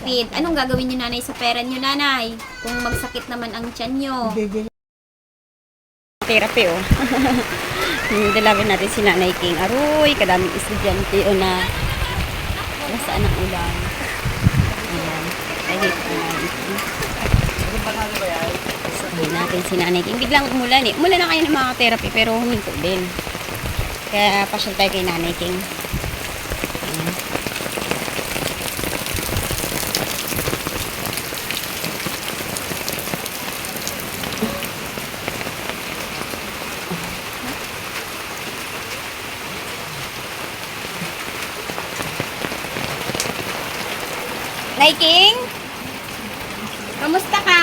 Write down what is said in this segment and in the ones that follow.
magtitipid. Anong gagawin niyo, nanay, sa pera niyo, nanay? Kung magsakit naman ang tiyan niyo. Therapy, oh. Dalawin natin si Nanay King. Aroy, kadaming estudyante, o na nasaan ang ulan. Ayan. Ay, dito na Nanay King. Sabihin natin si Nanay King. Biglang umulan, eh. Umulan na kayo ng mga therapy, pero huminto din. Kaya pasyal tayo kay Nanay King. Ayan. Nay King? Kamusta ka?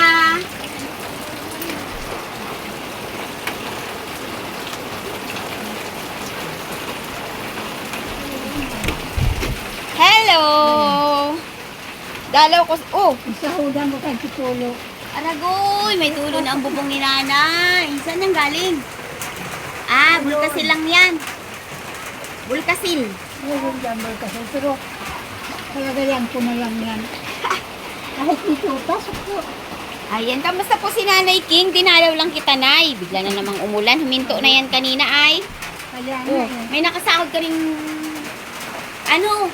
Hello! Dalaw ko... Oh! Isahudan ko kay Titulo. Aragoy! May tulo na ang bubong ni nanay. Saan nang galing? Ah, bulkasil lang yan. Bulkasil. Ayun dyan ba kasi. Pero kalagayan ko na lang yan. Kahit dito, pasok ko. Ayan, kamusta po si Nanay King? Dinalaw lang kita, Nay. Bigla na namang umulan. Huminto na yan kanina, ay. Kaya Oh, nga eh. may nakasahod ka rin... Ano?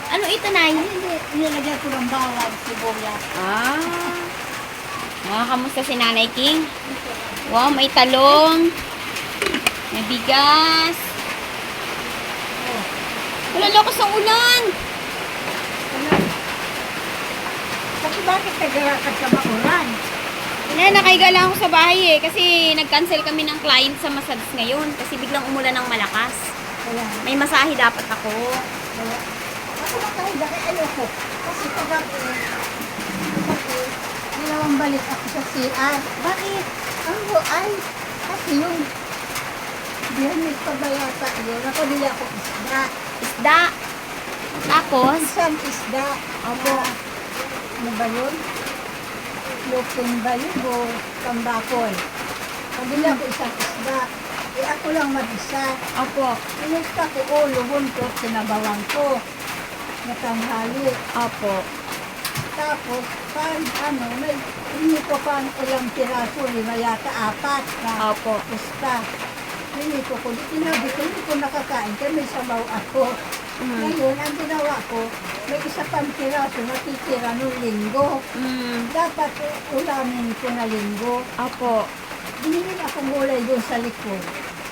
Ano ito, Nay? Hindi, nilagyan ko ng bawang, sibuyas. Kamusta si Nanay King? Wow, may talong. May bigas. Wala lakas ang ulan. Kasi bakit naglalakad ka maulan? Nakahiga lang ako sa bahay eh. Kasi nag-cancel kami ng client sa massage ngayon. Kasi biglang umulan ng malakas. Kaya, May masahe dapat ako. kaya. Ako makahiga kay ayoko. Kasi kagabi, dalawang balik ako sa CR. Bakit? Ay, kasi yung biyernes pa ba yata yun? Nakabili ako isda. Isda. Tapos, Isang isda. Opo. Ano ba yun? Lupin ba yun o tambakol? Kabili ako isang isda. Ako lang mag-isa. opo. Inusta ko ulo, buntot, sinabawang ko. Natanghali. Opo. Tapos, hindi ko pa ilang piraso, 5 yata, 4 na Opo. pusta. Hindi ko, tinabi ko, hindi ko nakakain, kaya may sabaw ako. Ngayon, ang ginawa ko, may isa pang piraso natitira nung linggo. Dapat ulamin ko na linggo. Opo. Binili akong gulay doon sa likod.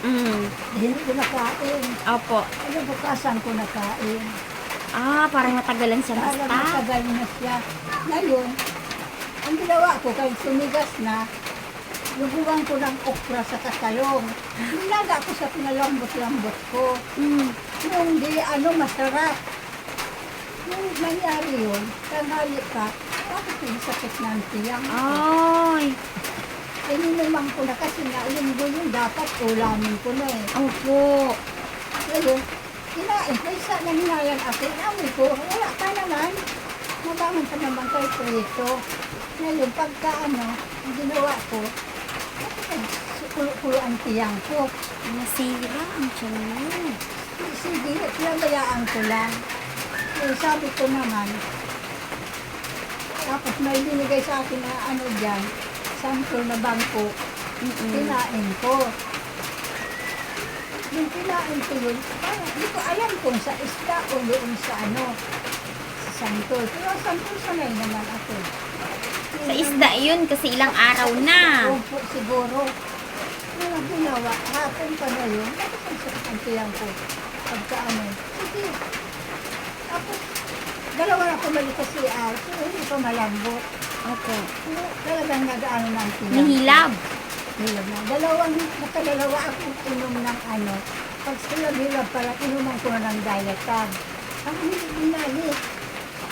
Hindi ko nakain. Opo. Ano, bukasan ko nakain. Parang matagalan siya Parang basta. matagal na siya. Ngayon, ang ginawa ko, kahit sumigas na, lubugan ko ng okra sa katalong. Nilaga ko sa pinalambot-lambot ko. Nung di, masarap. Nung nangyari yun, tanghali ka, bakit yung sakit ng tiyang? Ay. Ininuman ko na kasi nga, linggo yun, dapat ulamin ko na eh. Opo. Ngayon, kinain ko, isa na hinayang akin, amoy ko, wala pa naman. Mabangon pa naman kay Prito. Ngayon, pagka ang ginawa ko, kulo-kulo ang tiyang ko. Nasira ang tiyan mo. Sige, pinabayaan ko lang. Eh, sabi ko naman, tapos may binigay sa akin na dyan, sample na bangko, kinain ko. Yung kinain ko yun, parang hindi ko alam kung sa isda o doon sa sa santol. Pero santol sanay naman ako. Sa isda yun kasi ilang araw na. Opo, siguro. Yung ginawa, hapon pa na yun, bakit ang sakit ang tiyang ko? Pagka sige. Tapos, dalawa na pumalik sa CR, pero hindi pa malambot. Opo. Pero talagang nag-ano ng tiyang. Nahilab. Hilab na. Nakadalawa akong inom ng Pag hilab-hilab pala, inuman ko na ng diatab. Ang hindi.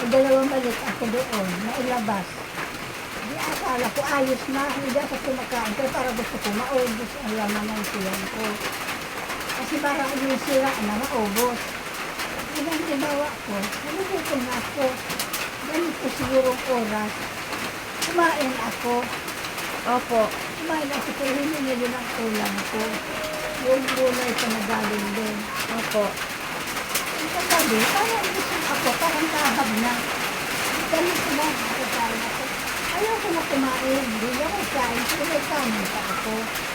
Dalawang balik ako doon, nailabas. Di akala ko ayos na, hindi ako kumakain. Kaya para gusto ko maubos ang laman ng tiyan ko. Kasi parang yung sira na maubos. Ibang ginawa ko, nalubutin na ako. Ganit ko sigurong oras. Kumain ako. Opo. Kumain ako, pero hindi na yun ang ulam ko. Yung gulay pa nagaling din. Opo. Ang katabi, parang gusto ako, parang kahab na. ganun sila. Nakasain ako. Ayaw ko na kumain. Hindi ako kain. Pero may kanin pa ako.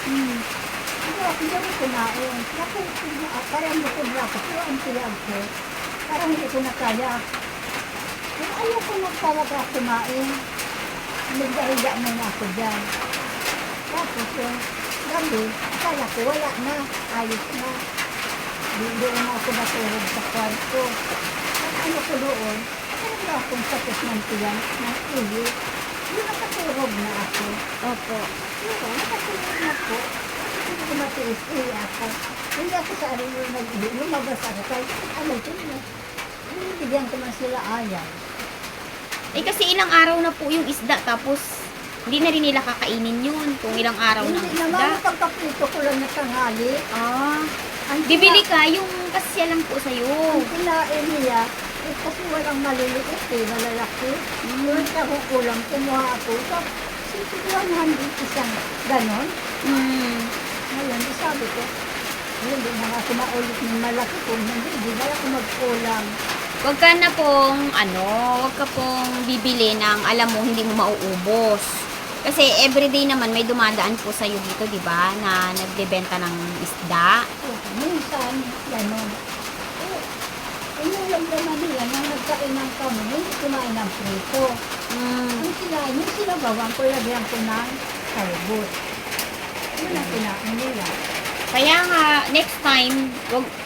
Hindi ako kumain. Parang bukod na ako. Pero ang tiyag ko, parang hindi ko na kaya. Pero ayaw ko na talaga kumain. Nagdahiga muna ako dyan. Tapos yung gabi, akala ko wala na. Ayos na. Doon na ako natulog sa kwarto. At ano ko doon, wala akong sakit ng tiyan, ng ulo. Yung nakatulog na ako. Opo. Pero nakatulog na ako. Hindi ko matiis ako. Hindi ako sa ano lumabas ako. Kahit ano ko na. Bigyan ko man sila ayaw. Eh kasi ilang araw na po yung isda, tapos hindi na rin nila kakainin yun kung ilang araw ng Hindi naman, isda. pagkaprito ko lang na tanghali. Ah, Ang bibili ka yung kasya lang po sa'yo. Ang kinain niya, eh, kasi walang maliliit eh, malalaki. Ngunit akong kulang, kumuha ako. So, sintiglahan din isang ganon. Hmm. Ngayon, sabi ko, hindi na ako maulit ng malaki kung hindi na ako magkulang. Huwag ka na pong, huwag ka pong bibili ng alam mo, hindi mo mauubos. Kasi everyday naman may dumadaan po sa'yo dito, di ba, na nagbebenta ng isda. Minsan, ganon. Inulam naman nila nang nagkainan kami, hindi kumain ng prito. Ang kinain, yung sinabawan ko, lagyan ko ng kalbot. Yun ang kinain nila. Kaya nga, next time,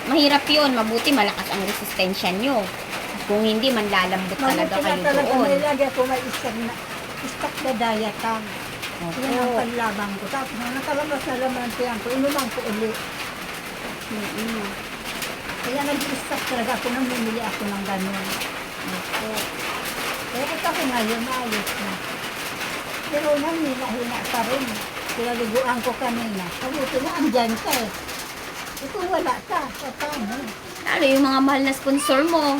mahirap yun. Mabuti malakas ang resistensya nyo. Kung hindi, manlalambot talaga Mabuti kayo na talaga, doon. may lagyan ko may istak na dietang. Yan ang Opo. panlabang ko. Tapos nung nakalabas na laman tiyan ko, inuman ko ulit. Kaya nag-istak talaga ako nang bumili ako ng gano'n. Opo. Kaya ito ako ngayon, maayos na. Pero hina pa rin. Pinaliguan ko kanina. Mabuti na, andyan ka eh. Ito wala ka. Paano? Lalo yung mga mahal na sponsor mo.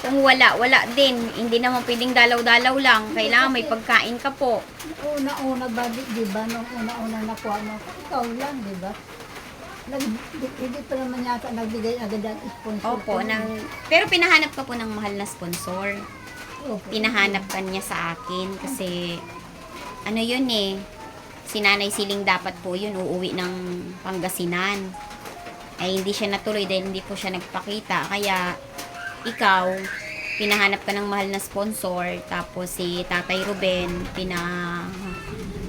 Kung wala din. Hindi naman pwedeng dalaw-dalaw lang. Kailangan may pagkain ka po. Una-una ba, di ba? Nung una-una nakuha mo, ikaw lang, di ba? Hindi pa naman yata nagbigay agad ang sponsor. Opo. Pero pinahanap ka po ng mahal na sponsor. Opo. Pinahanap ka niya sa akin. Kasi, ano yun eh. Si Nanay Siling dapat po yun uuwi ng Pangasinan. Ay hindi siya natuloy dahil hindi po siya nagpakita. Kaya ikaw, pinahanap ka ng mahal na sponsor. Tapos si Tatay Ruben,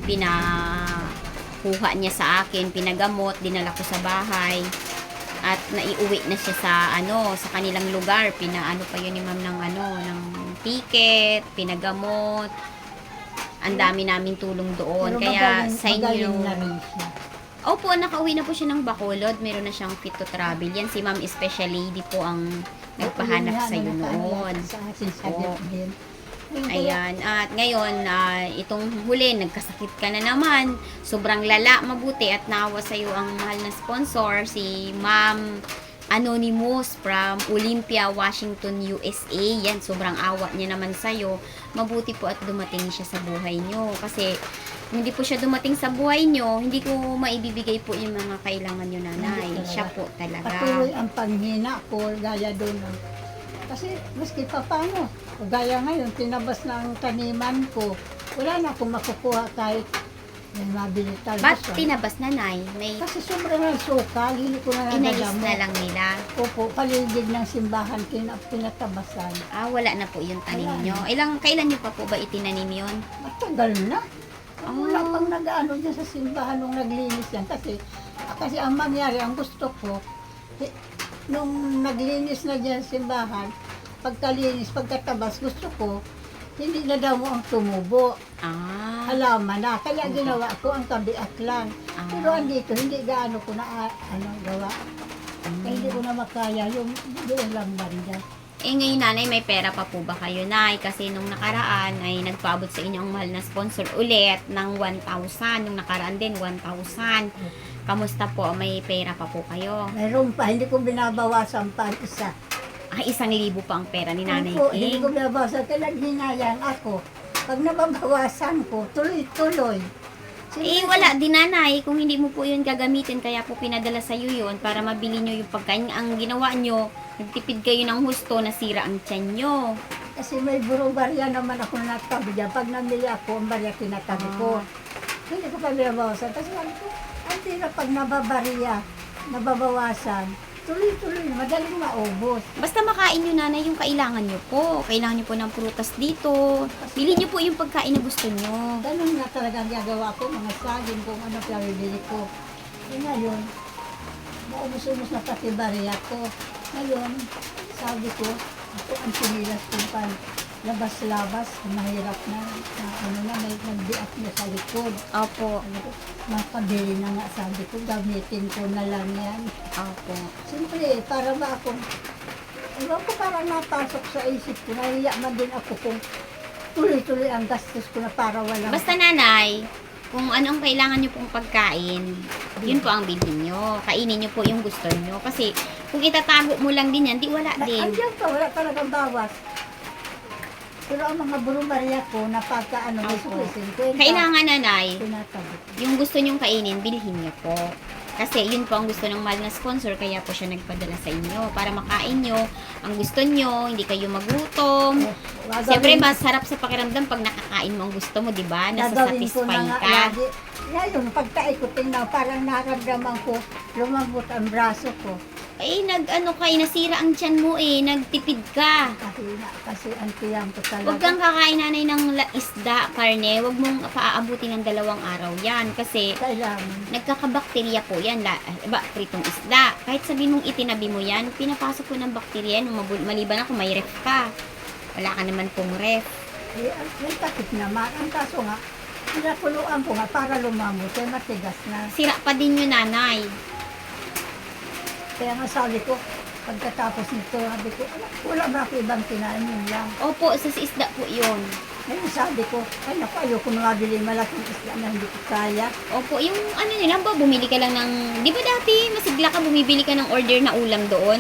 pinakuha niya sa akin, pinagamot, dinala ko sa bahay. At naiuwi na siya sa sa kanilang lugar. Pinaano pa yun ni Ma'am ng ticket, pinagamot. Ang dami namin tulong doon. Pero Kaya magaling, sa magaling inyo, na rin siya. opo, nakauwi na po siya ng Bacolod. Meron na siyang fit to travel. Yan si Ma'am Special Lady po ang nagpahanap sa iyo noon. Sa akin sa Oo. din. Ayan. At ngayon, itong huli, nagkasakit ka na naman. Sobrang lala, mabuti. At naawa sa iyo ang mahal na sponsor, si Ma'am Anonymous from Olympia, Washington, USA. Yan, sobrang awa niya naman sa'yo. Mabuti po at dumating siya sa buhay nyo. Kasi, kung hindi po siya dumating sa buhay nyo, hindi ko maibibigay po yung mga kailangan nyo, Nanay. Hindi talaga. Siya po talaga. Patuloy ang panghina ko, gaya doon. Kasi, maski pa paano, gaya ngayon, tinabas na ang taniman ko. Wala na akong makukuha kahit may mabili Ba't talaga. tinabas, Nanay? May Kasi sobrang ng suka, hindi ko na inalis nadadamo. na lang nila. Opo, paligid ng simbahan, pinatabasan. Wala na po yung tanim Wala nyo. Kailan nyo pa po ba itinanim yun? Matagal na. Wala Oh. pang nag-ano dyan sa simbahan nung naglinis yan. Kasi ang mangyari, ang gusto ko, nung naglinis na dyan sa simbahan, pagkatabas, gusto ko, hindi na daw ang tumubo. Halaman na. Kaya ginawa ko ang kabiak lang. Pero andito, hindi gaano ko na gawa. Kaya hindi ko na makaya yung doon lang banda. Ngayon, Nanay, may pera pa po ba kayo, Nay? Kasi nung nakaraan ay nagpaabot sa inyo ang mahal na sponsor ulit ng 1,000. Nung nakaraan din, 1,000. Kamusta po? May pera pa po kayo? Mayroon pa, hindi ko binabawasan pa ang isa. 1,000 pa ang pera ni Nanay Opo, hindi King. ko binabawasan. Kaya naghinayang ako. Pag nababawasan ko, tuloy-tuloy. Wala din, Nanay. Kung hindi mo po yun gagamitin, kaya po pinadala sa iyo yun para mabili nyo yung pagkain. Ang ginawa nyo, nagtipid kayo ng husto, nasira ang tiyan nyo. Kasi may buro barya naman ako natabi dyan. Pag namili ako, ang barya kinatabi ko. Hindi ko pa binabawasan. Tapos sabi ko, ang tira pag nababarya, nababawasan, tuloy-tuloy, madaling maubos. Basta makain nyo, nanay, yung kailangan nyo po. Kailangan nyo po ng prutas dito. Bili nyo po yung pagkain na gusto nyo. Ganun nga talaga ang gagawa ko, mga saging, kung ano pinabibili ko. E ngayon, maubos-ubos na pati barya ko. Ngayon, sabi ko, ako ang sinilas kung pan labas-labas, mahirap na ano na, may nagbiak na sa likod. Opo. Ano ko, makabili na nga, sabi ko, gamitin ko na lang yan. Opo. Siyempre, para ba akong, ewan ko parang napasok sa isip ko, nahiya man din ako kung tuloy-tuloy ang gastos ko na para walang... Basta, nanay, kung anong kailangan nyo pong pagkain, yun po ang bilhin nyo. Kainin nyo po yung gusto nyo. Kasi, kung itatago mo lang din yan, di wala din. Andiyan pa, wala talagang bawas. Pero ang mga burumarya ko, na pagka ano, may Opo. sukli, 50. Kailangan, nanay, Tinatabi. yung gusto nyong kainin, bilhin nyo po. Kasi yun po ang gusto ng mahal na sponsor, kaya po siya nagpadala sa inyo. Para makain nyo ang gusto nyo, hindi kayo magutom. Siyempre, masarap sa pakiramdam pag nakakain mo ang gusto mo, di ba? Gagawin ko Nasa-satisfy na nga ka. lagi. Ngayon, pagkain ko, tingnan, parang naramdaman ko, lumambot ang braso ko. Eh, nasira ang tiyan mo eh. Nagtipid ka. Kasi ang tiyang ko talaga. Huwag kang kakain, nanay, ng isda, karne. Huwag mong paaabutin ng 2 araw yan. Kasi, Kailangan. nagkakabakterya po yan. Pritong isda. Kahit sabihin mong itinabi mo yan, pinapasok ko ng bakterya yan. Maliban ako, may ref ka. Wala ka naman pong ref. Eh, may takip naman. Ang kaso nga, pinakuluan ko nga para lumambot. Eh, matigas na. Sira pa din yun, nanay. Kaya nga sabi ko, pagkatapos nito, sabi ko, wala ba ako ibang kinain yun lang. Opo, sa isda po yun. Ngayon sabi ko, ay naku, ayoko na mabili malaking isda na hindi ko kaya. Opo, yung ano nila ba, bumili ka lang ng, di ba dati, masigla ka, bumibili ka ng order na ulam doon?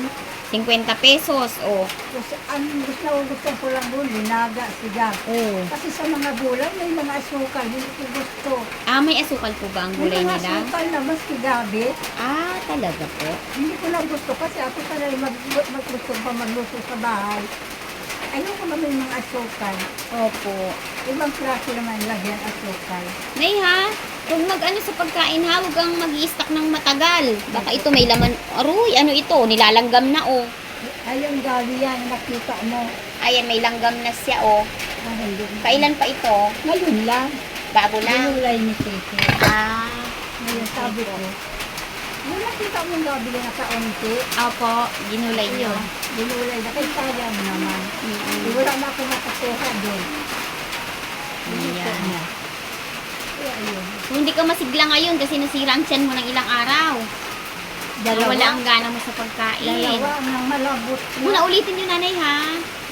50 pesos, o. Kasi ang gusto ko lang doon, linaga, sigang. Oh. Kasi sa mga gulay, may mga asukal, hindi ko gusto. Ah, may asukal po ba ang May gulay mga nila? asukal na mas gabi. Ah, talaga po. Hindi ko na gusto kasi ako talaga maggusto pa magluto sa bahay. Ayoko na may mga asukal. Opo. Ibang klase naman lagyan asukal. Nay ha, huwag mag-ano sa pagkain ha, huwag kang mag-i-stack ng matagal. Baka ito may laman, aroy, ano ito, nilalanggam na oh. Ayun, gabi yan, nakita mo. Ayan, may langgam na siya oh. Ah, hindi. Kailan pa ito? Ngayon lang. Bago lang. Ginulay ni Tito. Ah, Ngayon sabi ko, yung nakita mong gabi na nakaunti, opo, ginulay nyo. ayun, ginulay na kay sayang naman. Mm-mm. Wala na ako nakakuha doon. Ito Ayan. niya. Kaya ayun. Kung hindi ka masigla ngayon kasi nasira ang tiyan mo ng ilang araw. Wala ang gana mo sa pagkain. Dalawa ang malabot Muna na. ulitin nyo, nanay ha.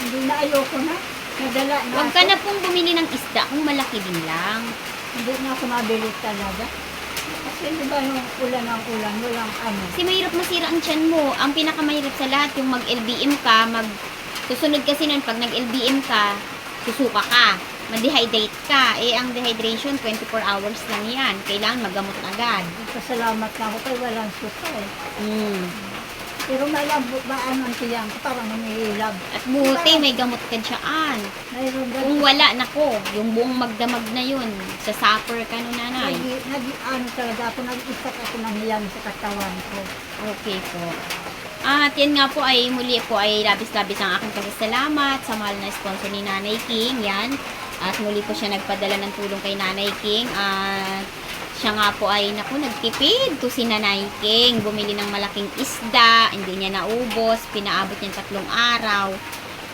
Hindi na ayoko na. Nadala na Huwag ako. ka na pong bumili ng isda kung malaki din lang. Hindi na ako mabili talaga. Kasi di ba yung ulan ang ulan, walang ano. Kasi mahirap masira ang tiyan mo. Ang pinakamahirap sa lahat, yung mag-LBM ka, susunod kasi nun, pag nag-LBM ka, susuka ka, ma-dehydrate ka. Eh, ang dehydration, 24 hours lang yan. Kailangan magamot agad. Pasalamat na ako kay walang suka eh. Pero malambot ba ang tiyang ko, parang humihilab. At buti, may gamot ka dyan. Mayroon Kung wala, nako, yung buong magdamag na yun, sa supper ka no, nanay. Ano talaga ako, nag-istak ako ng hiyang sa katawan ko. Okay po. At yan nga po ay muli po ay labis-labis ang aking pasasalamat sa mahal na sponsor ni Nanay King. Yan. At muli po siya nagpadala ng tulong kay Nanay King. At siya nga po ay nagtipid to si Nanay King. Bumili ng malaking isda. Hindi niya naubos. Pinaabot niya 3 araw.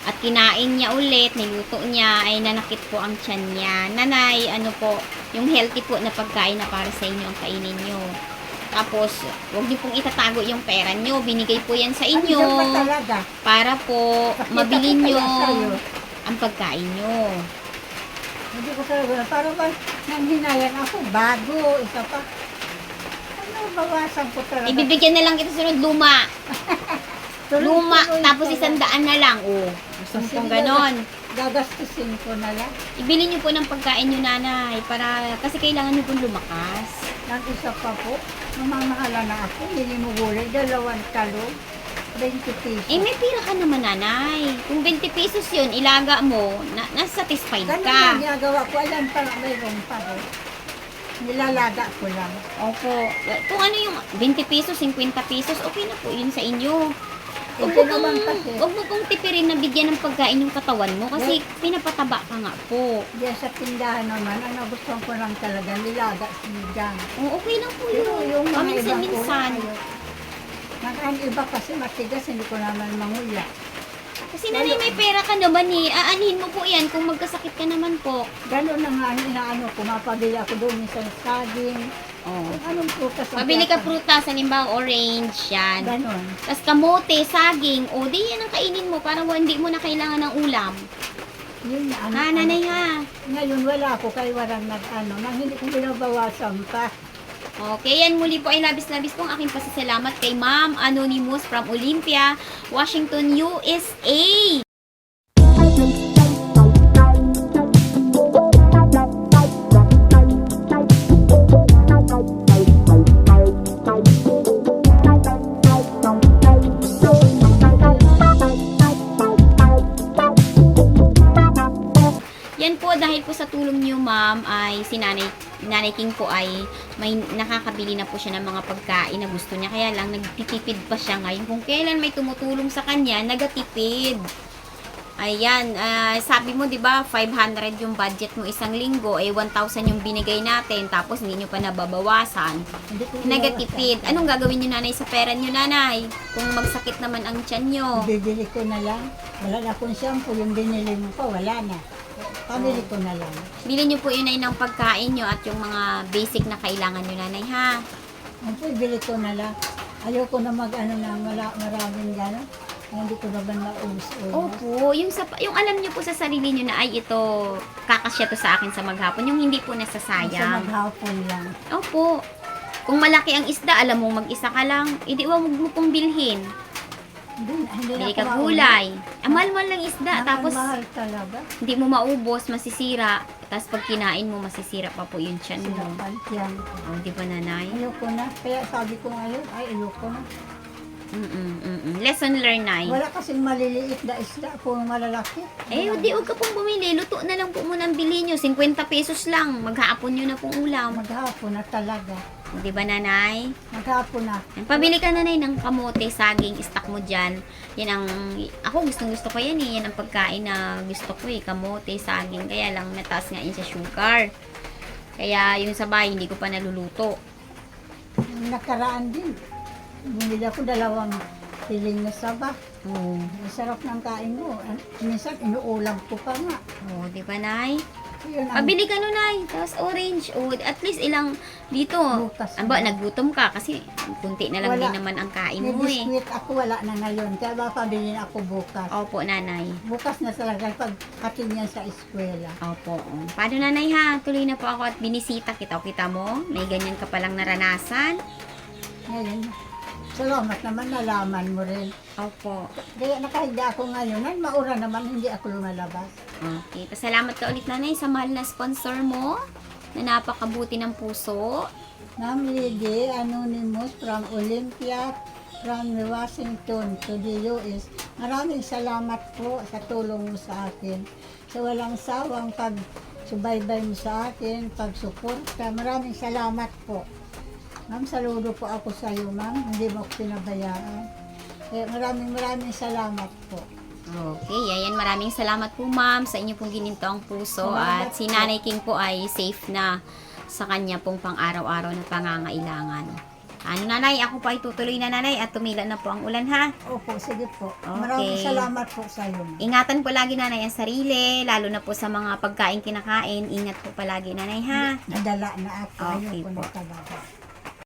At kinain niya ulit. Niluto niya. Ay nanakit po ang tiyan niya. Nanay, ano po, yung healthy po na pagkain na para sa inyo ang kainin niyo. Tapos, huwag niyo pong itatago yung pera niyo. Binigay po yan sa inyo. Ano ba talaga? Para po, Pakita mabili ko niyo kaya sa'yo. ang pagkain niyo. Hindi ko talaga, para ba nang hinayan ako, bago, isa pa. Ano, bawasan ko talaga. Ibibigyan na lang kita sunod luma. Luma, tapos 100 na lang. Oh, gusto mo pong ganon. Gagastusin ko na lang. Ibili niyo po ng pagkain niyo, nanay. Kasi kailangan niyo pong lumakas. Nang isa pa po, namamahala na ako, hindi mo gulay, 2 talong. 20 pesos. Eh, may pira ka naman, nanay. Kung 20 pesos yun, ilaga mo, nasatisfied Ganun ka. lang ginagawa ko. Ayan pa, mayroon pa rin. Nilalaga ko lang. Opo. Kung ano yung 20 pesos, 50 pesos, okay na po yun sa inyo. Huwag Ito mo naman pong, kasi. huwag mo pong tipirin na bigyan ng pagkain yung katawan mo kasi pinapataba ka nga po. Diyan sa tindahan naman, ang nagustuhan ko lang talaga, nilaga sinigang. O, okay lang po Pero yun. yung mga ibang Paminsan-minsan. Ang iba kasi matigas, hindi ko naman manguya. Kasi nanay, may pera ka naman eh. Aanhin mo po yan kung magkasakit ka naman po. Gano'n na nga, inaano ko, mapabili ako doon sa saging. Oh. Kung anong prutas ang Pabili ka tiyatan. prutas, halimbawa orange, yan. Ganon. Tapos kamote, saging, o di yan ang kainin mo para hindi mo na kailangan ng ulam. Yun na, ano, Ha, nanay ha. Ngayon wala ako, kaya walang nag-ano, nang hindi ko binabawasan pa. Okay, yan muli po ay labis-labis pong aking pasasalamat kay Ma'am Anonymous from Olympia, Washington, USA. Yan po, dahil po sa tulong niyo, ma'am, ay si Nanay King po ay may nakakabili na po siya ng mga pagkain na gusto niya. Kaya lang, nagtitipid pa siya ngayon. Kung kailan may tumutulong sa kanya, nagatipid. Ayan, sabi mo, di ba, 500 yung budget mo isang linggo, eh 1,000 yung binigay natin, tapos hindi nyo pa nababawasan. Hindi ko Nagatipid. Anong gagawin nyo, nanay, sa pera nyo, nanay? Kung magsakit naman ang tiyan nyo. Bibili ko na lang. Wala na akong shampoo, yung binili mo pa, wala na. Pamili ko na lang. Bili nyo po yun ay ng pagkain nyo at yung mga basic na kailangan nyo, nanay, ha? Ang po, bili ko na lang. Ayoko na mag-ano na maraming gano'n. Hindi ko na ba naubos. Opo, yung alam nyo po sa sarili nyo na ay ito, kakasya to sa akin sa maghapon, yung hindi po Sa nasasayang. maghapon lang. Opo. Kung malaki ang isda, alam mo mag-isa ka lang, edi wag mo pong bilhin. Hindi Bili na ka ako gulay. Mahal-mahal lang isda, tapos mahal talaga. hindi mo maubos, masisira. Tapos pag kinain mo, masisira pa po yung tiyan mo. Sinapan yan. Oh, di ba, nanay? Ayoko na. Kaya sabi ko ngayon, ay ayoko na. Lesson learned, nay. Wala kasing maliliit na isda kung malalaki. Eh, di huwag ka pong bumili. Luto na lang po muna ang bili nyo. 50 pesos lang. Maghapon nyo na pong ulam. Maghapon na talaga. Di ba, nanay? Maghapon na. Pabili ka, nanay, ng kamote, saging, stock mo dyan. Yan ang, ako gustong-gusto ko yan eh. Yan ang pagkain na gusto ko eh. Kamote, saging. Kaya lang, nataas nga yun sa sugar. Kaya yung sa bahay, hindi ko pa naluluto. Nakaraan din. Bumili ako 2 piling na saba. Oo. Masarap ng kain mo. Minsan inuulam ko pa nga. Oh, di ba, nay? Yun ang Pabili ka nun, nay. Tapos orange. Oh, at least ilang dito. Bukas Aba, na. naggutom ka kasi kunti na lang Wala. din naman ang kain may mo eh. biskwit ako, wala na ngayon. Kaya baka pabilin ako bukas. Opo, nanay. Bukas na talaga pag katin niya sa eskwela. Opo. Paano, nanay, ha? Tuloy na po ako at binisita kita. Kita mo? May ganyan ka palang naranasan. Ngayon, salamat naman, nalaman mo rin. Opo. Kaya nakahiga ako ngayon. Ay, maura naman, hindi ako lumalabas. Okay. Pasalamat ka ulit, nanay, sa mahal na sponsor mo na napakabuti ng puso. Ma'am Lady Anonymous from Olympia, from Washington to the US. Maraming salamat po sa tulong mo sa akin. Sa walang sawang pagsubaybay mo sa akin, pagsuporta. Maraming salamat po. Ma'am, saludo po ako sa iyo, ma'am. Hindi mo ako pinabayaan. Kaya maraming salamat po. Okay, ayan, maraming salamat po, ma'am, sa inyo pong gininto ang puso. Salamat At si po. Nanay King po ay safe na sa kanya pong pang-araw-araw na pangangailangan. Ano, nanay, ako pa ay tutuloy na, nanay, at tumila na po ang ulan, ha? Opo, sige po. Okay. Maraming salamat po sa iyo. Ingatan po lagi, nanay, ang sarili, lalo na po sa mga pagkain kinakain. Ingat po palagi, nanay, ha? Nadala na ako. Okay Ayoko po. na talaga.